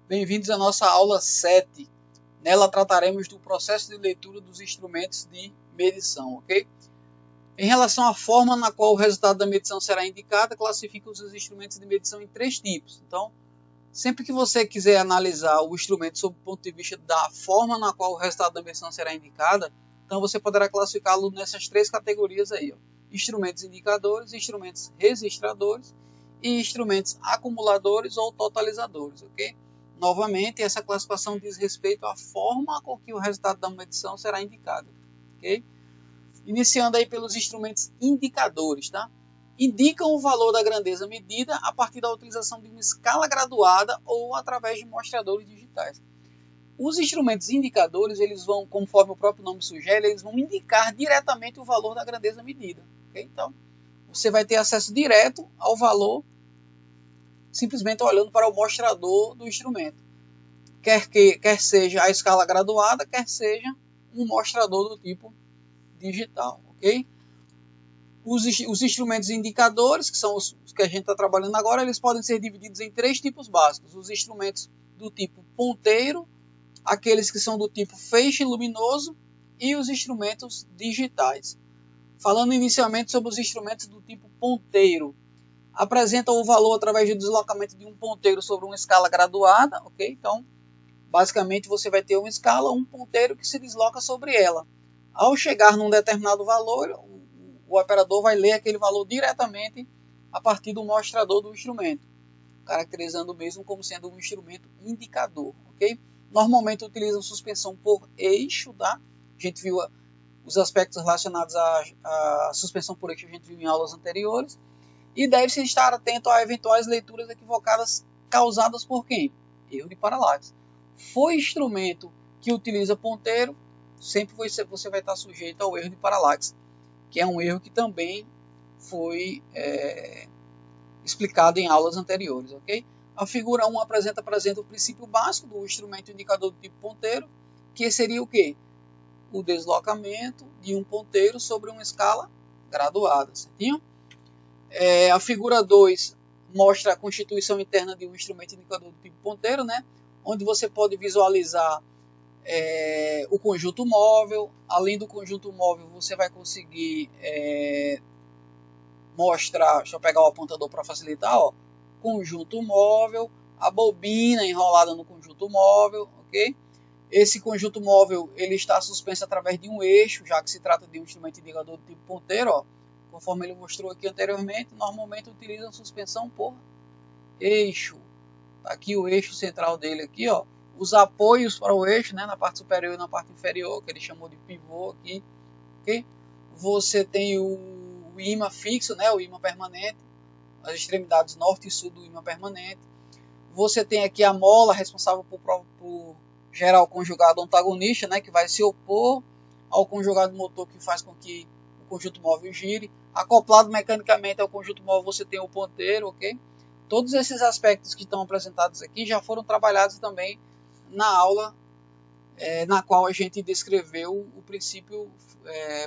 Bem-vindos à nossa aula 7. Nela trataremos do processo de leitura dos instrumentos de medição, ok? Em relação à forma na qual o resultado da medição será indicado, classifica os instrumentos de medição em 3 tipos. Então, sempre que você quiser analisar o instrumento sob o ponto de vista da forma na qual o resultado da medição será indicada, então você poderá classificá-lo nessas 3 categorias aí, ó. Instrumentos indicadores, instrumentos registradores e instrumentos acumuladores ou totalizadores, ok? Novamente, essa classificação diz respeito à forma com que o resultado da medição será indicado, ok? Iniciando aí pelos instrumentos indicadores, tá? Indicam o valor da grandeza medida a partir da utilização de uma escala graduada ou através de mostradores digitais. Os instrumentos indicadores, eles vão, conforme o próprio nome sugere, eles vão indicar diretamente o valor da grandeza medida, ok? Então, você vai ter acesso direto ao valor simplesmente olhando para o mostrador do instrumento. Quer seja a escala graduada, quer seja um mostrador do tipo digital, ok? Os instrumentos indicadores, que são os que a gente está trabalhando agora, eles podem ser divididos em 3 tipos básicos. Os instrumentos do tipo ponteiro, aqueles que são do tipo feixe luminoso e os instrumentos digitais. Falando inicialmente sobre os instrumentos do tipo ponteiro, apresentam o valor através do deslocamento de um ponteiro sobre uma escala graduada, ok? Então, basicamente você vai ter uma escala, um ponteiro que se desloca sobre ela. Ao chegar num determinado valor, o operador vai ler aquele valor diretamente a partir do mostrador do instrumento, caracterizando o mesmo como sendo um instrumento indicador, ok? Normalmente utilizam suspensão por eixo, tá? A gente viu os aspectos relacionados à suspensão por eixo, a gente viu em aulas anteriores. E deve-se estar atento a eventuais leituras equivocadas causadas por quem? Erro de paralaxe. For instrumento que utiliza ponteiro, sempre você vai estar sujeito ao erro de paralaxe, que é um erro que também foi explicado em aulas anteriores, ok? A figura 1 apresenta o princípio básico do instrumento indicador do tipo ponteiro, que seria o quê? O deslocamento de um ponteiro sobre uma escala graduada, certinho? A figura 2 mostra a constituição interna de um instrumento indicador do tipo ponteiro, né? Onde você pode visualizar o conjunto móvel. Além do conjunto móvel, você vai conseguir mostrar, deixa eu pegar o apontador para facilitar, ó, conjunto móvel, a bobina enrolada no conjunto móvel, ok? Esse conjunto móvel ele está suspenso através de um eixo, já que se trata de um instrumento indicador do tipo ponteiro, ó. Conforme ele mostrou aqui anteriormente, normalmente utilizam suspensão por eixo. Tá aqui o eixo central dele aqui, ó. Os apoios para o eixo, né, na parte superior e na parte inferior, que ele chamou de pivô aqui, ok? Você tem o ímã fixo, né, o ímã permanente, as extremidades norte e sul do ímã permanente. Você tem aqui a mola responsável por gerar o conjugado antagonista, né, que vai se opor ao conjugado motor que faz com que o conjunto móvel gire. Acoplado mecanicamente ao conjunto móvel você tem o ponteiro, ok? Todos esses aspectos que estão apresentados aqui já foram trabalhados também na aula na qual a gente descreveu o princípio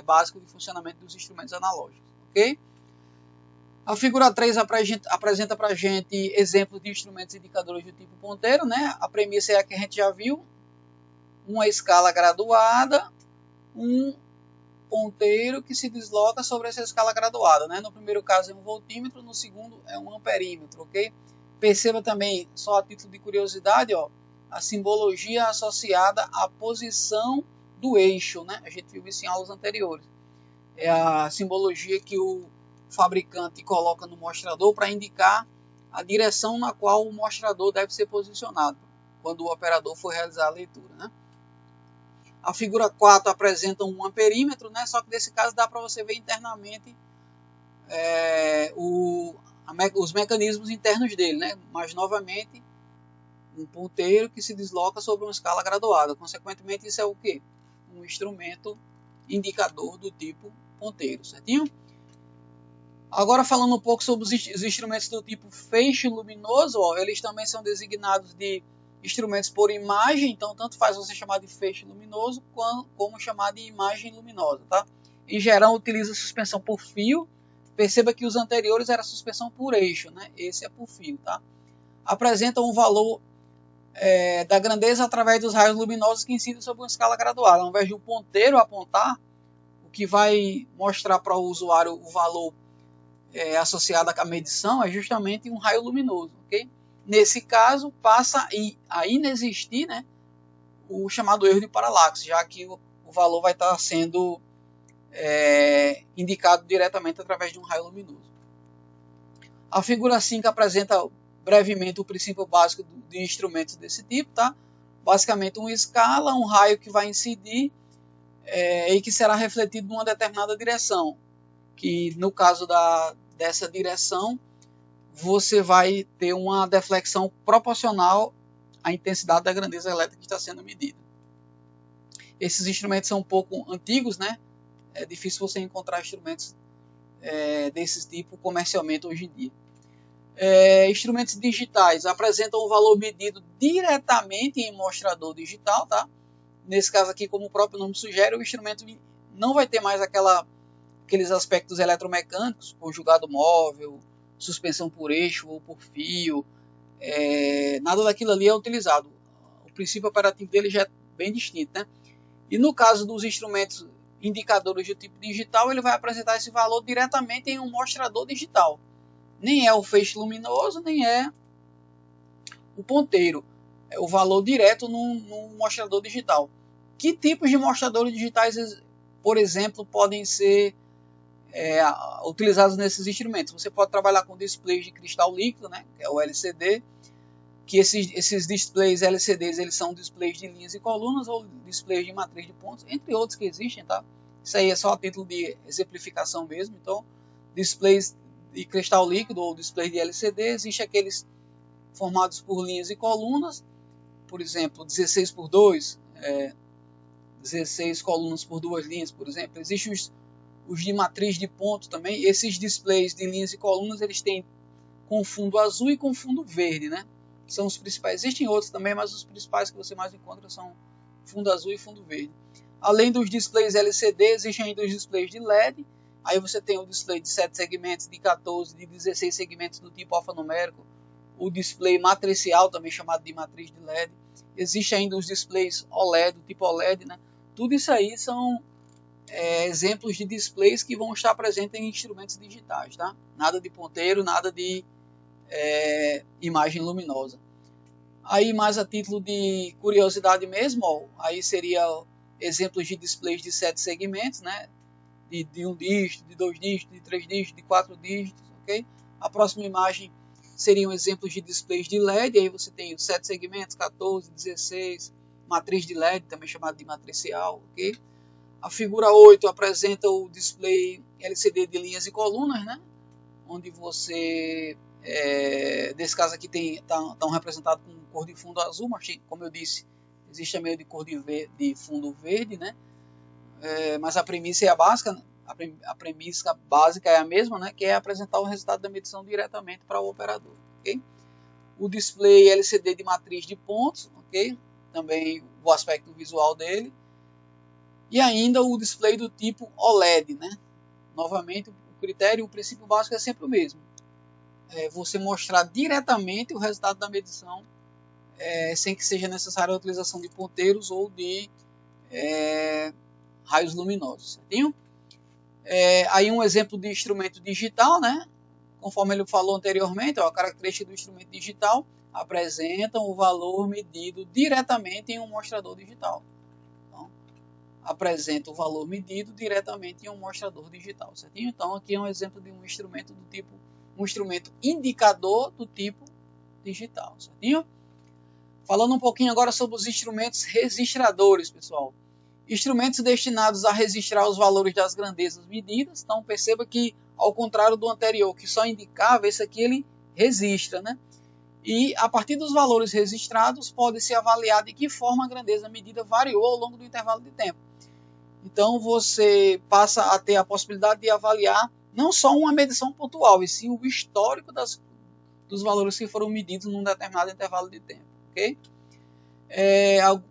básico de funcionamento dos instrumentos analógicos, ok? A figura 3 apresenta para a gente exemplos de instrumentos indicadores do tipo ponteiro, né? A premissa é a que a gente já viu, uma escala graduada, um ponteiro que se desloca sobre essa escala graduada, né? No primeiro caso é um voltímetro, no segundo é um amperímetro, ok? Perceba também, só a título de curiosidade, ó, a simbologia associada à posição do eixo, né? A gente viu isso em aulas anteriores. É a simbologia que o fabricante coloca no mostrador para indicar a direção na qual o mostrador deve ser posicionado quando o operador for realizar a leitura, né? A figura 4 apresenta um amperímetro, né? Só que nesse caso dá para você ver internamente os mecanismos internos dele, né? Mas novamente um ponteiro que se desloca sobre uma escala graduada. Consequentemente, isso é o quê? Um instrumento indicador do tipo ponteiro, certinho? Agora falando um pouco sobre os instrumentos do tipo feixe luminoso, ó, eles também são designados de instrumentos por imagem, então tanto faz você chamar de feixe luminoso como chamar de imagem luminosa, tá? Em geral utiliza suspensão por fio. Perceba que os anteriores era suspensão por eixo, né? Esse é por fio, tá? Apresentam um valor da grandeza através dos raios luminosos que incidem sobre uma escala graduada. Ao invés de um ponteiro apontar, o que vai mostrar para o usuário o valor associado à medição é justamente um raio luminoso. Okay? Nesse caso, passa a inexistir, né, o chamado erro de paralaxe, já que o valor vai estar sendo indicado diretamente através de um raio luminoso. A figura 5 apresenta brevemente o princípio básico de instrumentos desse tipo, tá? Basicamente uma escala, um raio que vai incidir e que será refletido numa determinada direção, que no caso dessa direção você vai ter uma deflexão proporcional à intensidade da grandeza elétrica que está sendo medida. Esses instrumentos são um pouco antigos, né? É difícil você encontrar instrumentos desse tipo comercialmente hoje em dia. Instrumentos digitais apresentam o valor medido diretamente em mostrador digital, tá? Nesse caso aqui, como o próprio nome sugere, o instrumento não vai ter mais aqueles aspectos eletromecânicos, conjugado móvel, suspensão por eixo ou por fio, nada daquilo ali é utilizado. O princípio operativo dele já é bem distinto, né? E no caso dos instrumentos indicadores do tipo digital, ele vai apresentar esse valor diretamente em um mostrador digital. Nem é o feixe luminoso, nem é o ponteiro. É o valor direto num mostrador digital. Que tipos de mostradores digitais, por exemplo, podem ser utilizados nesses instrumentos? Você pode trabalhar com displays de cristal líquido, né, que é o LCD, que esses displays LCDs eles são displays de linhas e colunas ou displays de matriz de pontos, entre outros que existem, tá? Isso aí é só a título de exemplificação mesmo. Então, displays de cristal líquido ou displays de LCD, existem aqueles formados por linhas e colunas, por exemplo, 16 por 2, 16 colunas por 2 linhas, por exemplo. Existem os de matriz de ponto também. Esses displays de linhas e colunas, eles têm com fundo azul e com fundo verde, né? São os principais. Existem outros também, mas os principais que você mais encontra são fundo azul e fundo verde. Além dos displays LCD, existem ainda os displays de LED. Aí você tem o display de 7 segmentos, de 14, de 16 segmentos do tipo alfanumérico. O display matricial, também chamado de matriz de LED. Existe ainda os displays OLED, do tipo OLED, né? Tudo isso aí são exemplos de displays que vão estar presentes em instrumentos digitais, tá? Nada de ponteiro, nada de imagem luminosa. Aí, mais a título de curiosidade mesmo, ó, aí seria exemplos de displays de 7 segmentos, né? De 1 dígito, de 2 dígitos, de 3 dígitos, de 4 dígitos, ok? A próxima imagem seriam exemplos de displays de LED, aí você tem 7 segmentos, 14, 16, matriz de LED, também chamada de matricial, ok? A figura 8 apresenta o display LCD de linhas e colunas, né? Onde você, nesse caso aqui, estão representados com cor de fundo azul, mas como eu disse, existe também de cor de fundo verde, né? Mas a premissa é a básica, né? A premissa básica é a mesma, né? Que é apresentar o resultado da medição diretamente para o operador, ok? O display LCD de matriz de pontos, ok? Também o aspecto visual dele. E ainda o display do tipo OLED, né? Novamente, o critério, o princípio básico é sempre o mesmo. Você mostrar diretamente o resultado da medição sem que seja necessária a utilização de ponteiros ou de raios luminosos. Certinho? Aí um exemplo de instrumento digital, né? Conforme ele falou anteriormente, a característica do instrumento digital apresentam o valor medido diretamente em um mostrador digital. Apresenta o valor medido diretamente em um mostrador digital, certinho? Então aqui é um exemplo de um instrumento do tipo, um instrumento indicador do tipo digital, certinho? Falando um pouquinho agora sobre os instrumentos registradores, pessoal. Instrumentos destinados a registrar os valores das grandezas medidas. Então perceba que, ao contrário do anterior, que só indicava, esse aqui ele registra, né? E a partir dos valores registrados, pode-se avaliar de que forma a grandeza medida variou ao longo do intervalo de tempo. Então você passa a ter a possibilidade de avaliar não só uma medição pontual, e sim o histórico dos valores que foram medidos num determinado intervalo de tempo. Okay?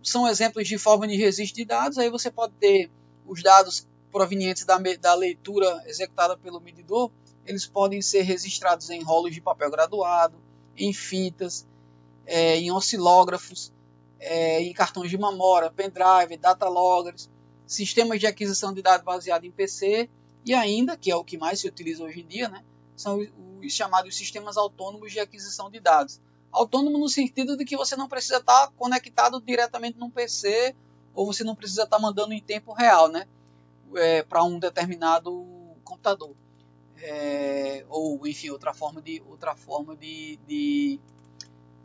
São exemplos de forma de registro de dados. Aí você pode ter os dados provenientes da leitura executada pelo medidor. Eles podem ser registrados em rolos de papel graduado, em fitas, em oscilógrafos, em cartões de memória, pendrive, data loggers, sistemas de aquisição de dados baseado em PC e ainda, que é o que mais se utiliza hoje em dia, né, são os chamados sistemas autônomos de aquisição de dados. Autônomo no sentido de que você não precisa estar conectado diretamente num PC ou você não precisa estar mandando em tempo real, né, para um determinado computador. Ou enfim, outra forma de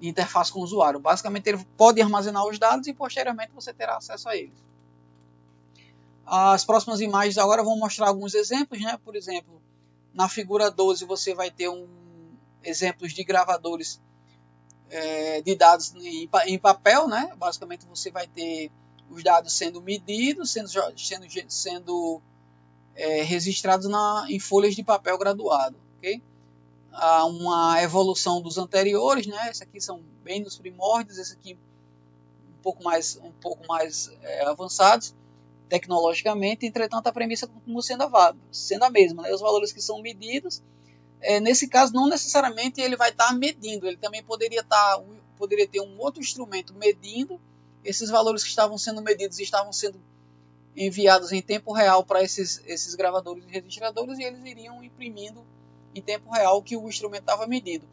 interface com o usuário. Basicamente ele pode armazenar os dados e posteriormente você terá acesso a eles. As próximas imagens agora vão mostrar alguns exemplos, né? Por exemplo, na figura 12 você vai ter exemplos de gravadores de dados em papel, né? Basicamente você vai ter os dados sendo medidos, sendo registrados em folhas de papel graduado, ok? Há uma evolução dos anteriores, né? Esses aqui são bem nos primórdios, esse aqui um pouco mais avançados tecnologicamente. Entretanto, a premissa continua sendo a mesma, né? Os valores que são medidos, nesse caso não necessariamente ele vai estar medindo, ele também poderia ter um outro instrumento medindo esses valores que estavam sendo medidos e estavam sendo enviados em tempo real para esses gravadores e registradores, e eles iriam imprimindo em tempo real o que o instrumento estava medindo.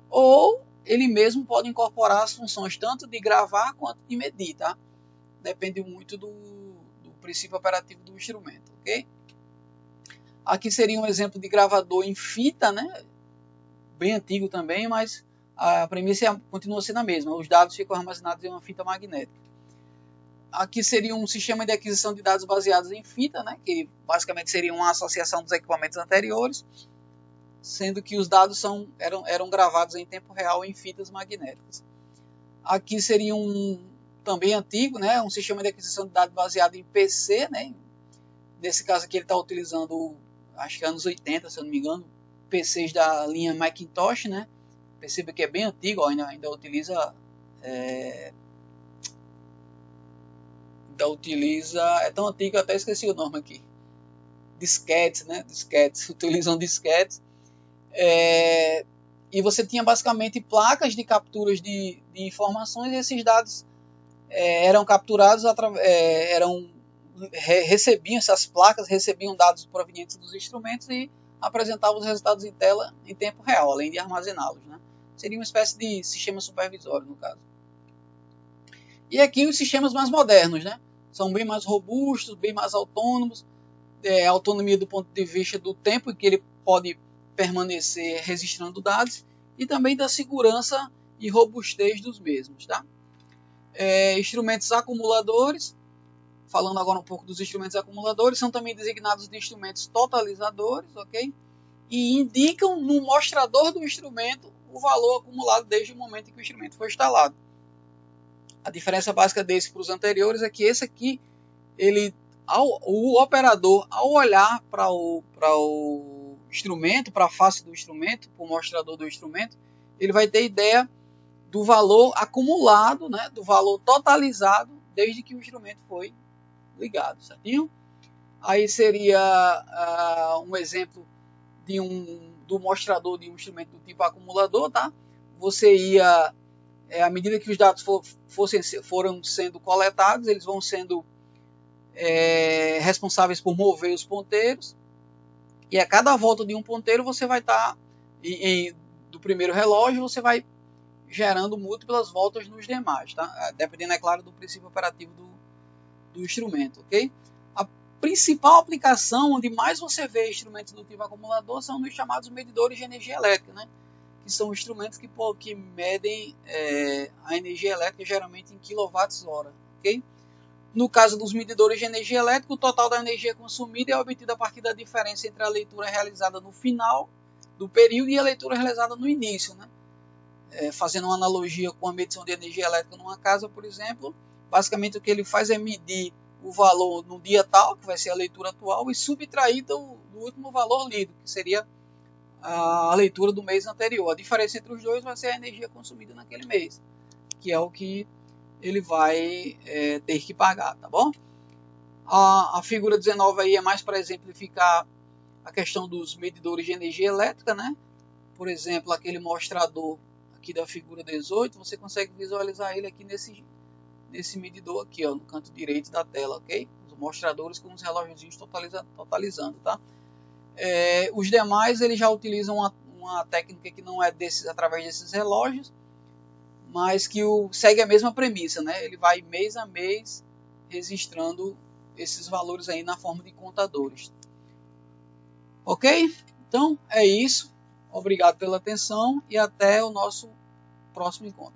Ou ele mesmo pode incorporar as funções tanto de gravar quanto de medir, tá? Depende muito do princípio operativo do instrumento, ok? Aqui seria um exemplo de gravador em fita, né? Bem antigo também, mas a premissa continua sendo a mesma. Os dados ficam armazenados em uma fita magnética. Aqui seria um sistema de aquisição de dados baseados em fita, né? Que basicamente seria uma associação dos equipamentos anteriores, sendo que os dados eram gravados em tempo real em fitas magnéticas. Aqui seria também antigo, né? Um sistema de aquisição de dados baseado em PC, né? Nesse caso aqui ele está utilizando, acho que anos 80, se eu não me engano, PCs da linha Macintosh, né? Perceba que é bem antigo, ainda utiliza é tão antigo que eu até esqueci o nome aqui. Disquetes, né? Utilizam disquetes. E você tinha basicamente placas de capturas de informações, e esses dados eram capturados, essas placas recebiam dados provenientes dos instrumentos e apresentavam os resultados em tela em tempo real, além de armazená-los, né? Seria uma espécie de sistema supervisório, no caso. E aqui os sistemas mais modernos, né? São bem mais robustos, bem mais autônomos, autonomia do ponto de vista do tempo em que ele pode permanecer registrando dados e também da segurança e robustez dos mesmos, tá? Instrumentos acumuladores, falando agora um pouco dos instrumentos acumuladores, são também designados de instrumentos totalizadores, ok? E indicam no mostrador do instrumento o valor acumulado desde o momento em que o instrumento foi instalado. A diferença básica desse para os anteriores é que esse aqui, o operador, ao olhar para o instrumento, para a face do instrumento, para o mostrador do instrumento, ele vai ter ideia do valor acumulado, né, do valor totalizado desde que o instrumento foi ligado, certinho? Aí seria um exemplo do mostrador de um instrumento do tipo acumulador, tá? Você ia, à medida que os dados foram sendo coletados, eles vão sendo responsáveis por mover os ponteiros, e a cada volta de um ponteiro você vai estar, do primeiro relógio, você vai gerando múltiplas voltas nos demais, tá? Dependendo, é claro, do princípio operativo do instrumento, ok? A principal aplicação onde mais você vê instrumentos do tipo acumulador são nos chamados medidores de energia elétrica, né? Que são instrumentos que medem a energia elétrica geralmente em kWh, ok? No caso dos medidores de energia elétrica, o total da energia consumida é obtido a partir da diferença entre a leitura realizada no final do período e a leitura realizada no início, né? Fazendo uma analogia com a medição de energia elétrica numa casa, por exemplo, basicamente o que ele faz é medir o valor no dia tal, que vai ser a leitura atual, e subtrair do último valor lido, que seria a leitura do mês anterior. A diferença entre os dois vai ser a energia consumida naquele mês, que é o que ele vai ter que pagar, tá bom? A figura 19 aí é mais para exemplificar a questão dos medidores de energia elétrica, né? Por exemplo, aquele mostrador aqui da figura 18, você consegue visualizar ele aqui nesse medidor aqui, ó, no canto direito da tela, ok? Os mostradores com os relógios totalizando, tá? Os demais eles já utilizam uma técnica que não é através desses relógios, mas que segue a mesma premissa, né? Ele vai mês a mês registrando esses valores aí na forma de contadores. Ok? Então é isso. Obrigado pela atenção e até o nosso próximo encontro.